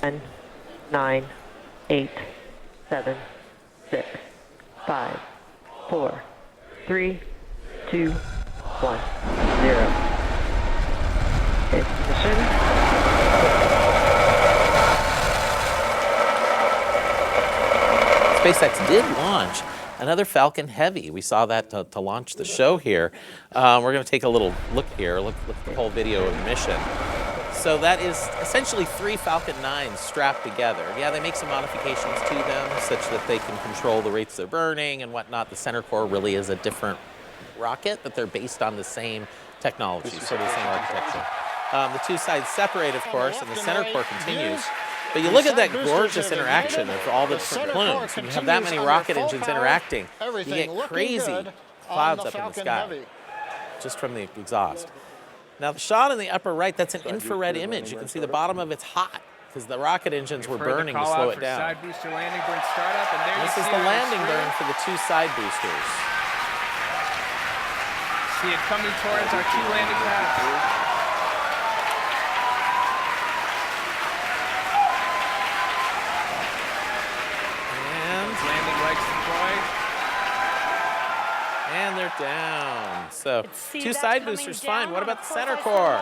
10, 9, 8, 7, 6, 5, 4, 3, 2, 1, 0. Ignition. SpaceX did launch another Falcon Heavy. We saw that to launch the show here. We're going to take a little look here, look at the whole video of the mission. So that is essentially 3 Falcon 9s strapped together. Yeah, they make some modifications to them such that they can control the rates they're burning and whatnot. The center core really is a different rocket, but they're based on the same technology, sort of the same architecture. The two sides separate, of course, and the center core continues. But you look at that gorgeous interaction of all the different plumes. When you have that many rocket engines interacting, you get crazy clouds up in the sky just from the exhaust. Now, the shot in the upper right, that's an infrared image. You can see the bottom of it's hot because the rocket engines were burning to slow it down. Side booster landing burn startup, and there this is the landing burn for the 2 side boosters. See it coming towards our 2 landing pads. And they're down. So 2 side boosters, fine. What about the center core?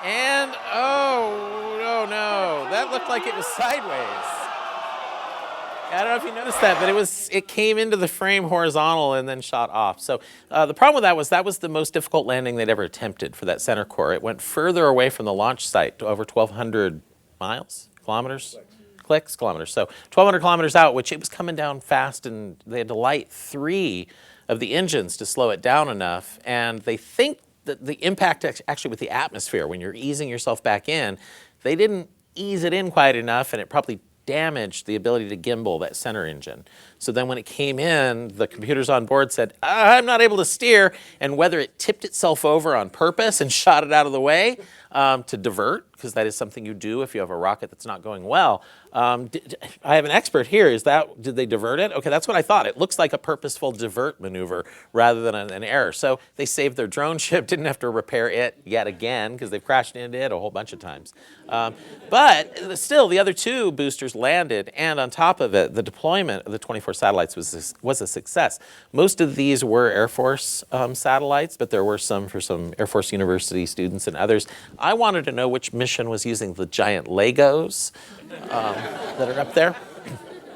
And oh no, that looked like it was sideways. I don't know if you noticed that, but it came into the frame horizontal and then shot off. So the problem with that was the most difficult landing they'd ever attempted for that center core. It went further away from the launch site to over 1,200 kilometers. Kilometers. So 1,200 kilometers out, which it was coming down fast, and they had to light 3 of the engines to slow it down enough. And they think that the impact actually with the atmosphere, when you're easing yourself back in, they didn't ease it in quite enough, and it probably damaged the ability to gimbal that center engine. So then when it came in, the computers on board said, I'm not able to steer, and whether it tipped itself over on purpose and shot it out of the way to divert, because that is something you do if you have a rocket that's not going well. I have an expert here. Did they divert it? Okay, that's what I thought. It looks like a purposeful divert maneuver rather than an error. So they saved their drone ship, didn't have to repair it yet again because they've crashed into it a whole bunch of times. But still, the other 2 boosters landed, and on top of it, the deployment of the 24 satellites was a success. Most of these were Air Force satellites, but there were some for some Air Force University students and others. I wanted to know which mission was using the giant Legos that are up there.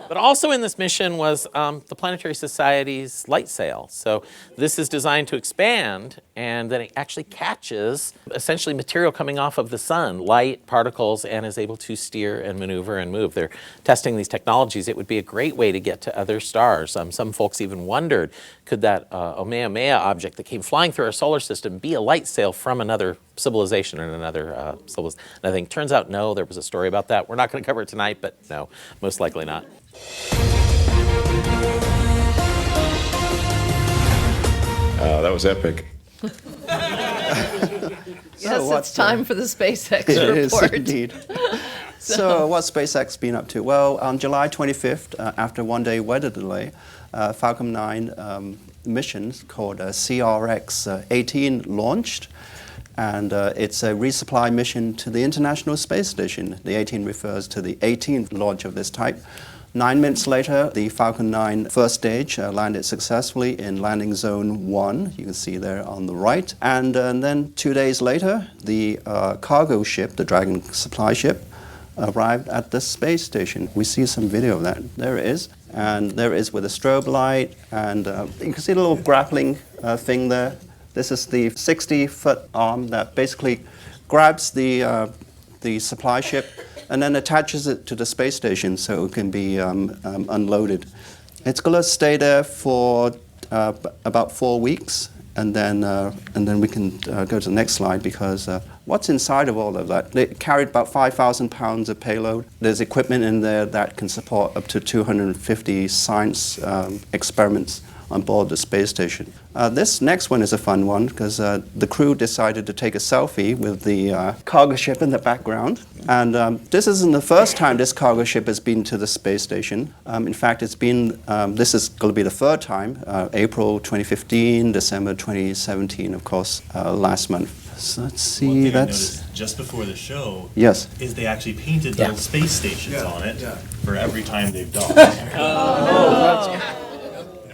But also in this mission was the Planetary Society's light sail. So this is designed to expand, and then it actually catches essentially material coming off of the sun, light, particles, and is able to steer and maneuver and move. They're testing these technologies. It would be a great way to get to other stars. Some folks even wondered, could that Oumuamua object that came flying through our solar system be a light sail from another civilization and another civilization? And I think turns out no, there was a story about that. We're not going to cover it tonight, but no, most likely not. That was epic. Yes, it's time for the SpaceX report. It is indeed. So what's SpaceX been up to? Well, on July 25th, after a 1-day weather delay, Falcon 9 mission called CRX-18 launched. And it's a resupply mission to the International Space Station. The 18 refers to the 18th launch of this type. 9 minutes later, the Falcon 9 first stage landed successfully in landing zone 1. You can see there on the right. And then 2 days later, the cargo ship, the Dragon supply ship, arrived at the space station. We see some video of that. There it is. And there it is with a strobe light. And you can see the little grappling thing there. This is the 60-foot arm that basically grabs the supply ship and then attaches it to the space station so it can be unloaded. It's going to stay there for about 4 weeks, and then we can go to the next slide, because what's inside of all of that? It carried about 5,000 pounds of payload. There's equipment in there that can support up to 250 science experiments on board the space station. This next one is a fun one, because the crew decided to take a selfie with the cargo ship in the background. And this isn't the first time this cargo ship has been to the space station. In fact, this is going to be the 3rd time, April 2015, December 2017, of course, last month. So let's One see, thing I that's, noticed just before the show yes. is they actually painted little space stations on it for every time they've docked.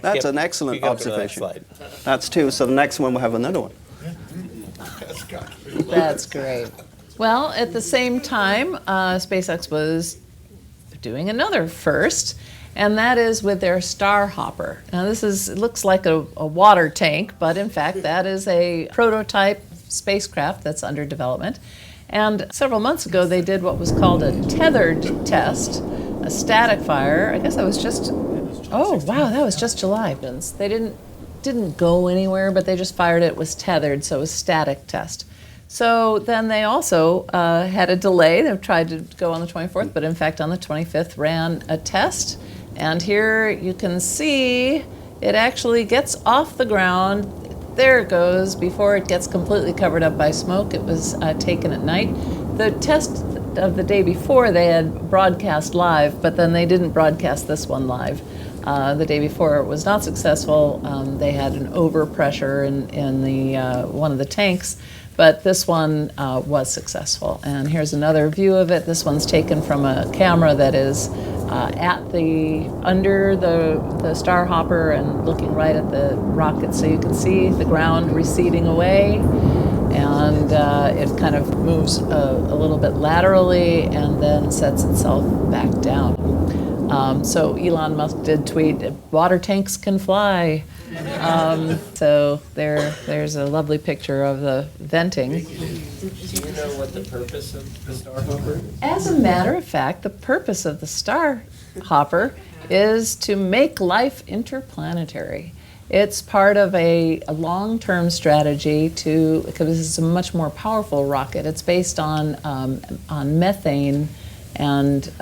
That's an You excellent go to the next observation. slide. That's two, so the next one we'll have another one. That's great. Well, at the same time, SpaceX was doing another first, and that is with their Star Hopper. Now, it looks like a water tank, but in fact, that is a prototype spacecraft that's under development. And several months ago, they did what was called a tethered test, a static fire. I guess that was just, oh wow, that was just July. They didn't go anywhere, but they just fired it. It was tethered, so it was static test. So then they also had a delay. They tried to go on the 24th, but in fact on the 25th ran a test. And here you can see it actually gets off the ground. There it goes before it gets completely covered up by smoke. It was taken at night. The test of the day before they had broadcast live, but then they didn't broadcast this one live. The day before it was not successful. They had an overpressure in the one of the tanks, but this one was successful. And here's another view of it. This one's taken from a camera that is under the Star Hopper and looking right at the rocket, so you can see the ground receding away, and it kind of moves a little bit laterally and then sets itself back down. So Elon Musk did tweet, "Water tanks can fly." So there's a lovely picture of the venting. Do you know what the purpose of the Star Hopper? As a matter of fact, the purpose of the Star Hopper is to make life interplanetary. It's part of a long-term strategy because it's a much more powerful rocket. It's based on methane and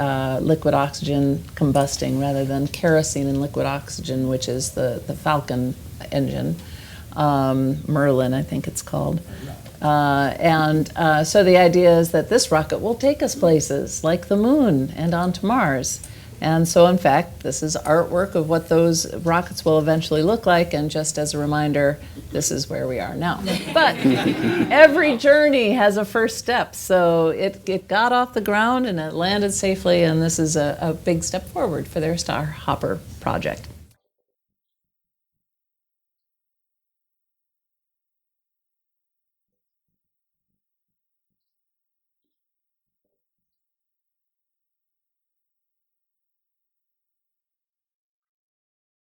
liquid oxygen combusting rather than kerosene and liquid oxygen, which is the Falcon engine, Merlin, I think it's called. So the idea is that this rocket will take us places like the moon and onto Mars. And so, in fact, this is artwork of what those rockets will eventually look like. And just as a reminder, this is where we are now. But every journey has a first step. So it got off the ground and it landed safely. And this is a big step forward for their Star Hopper project.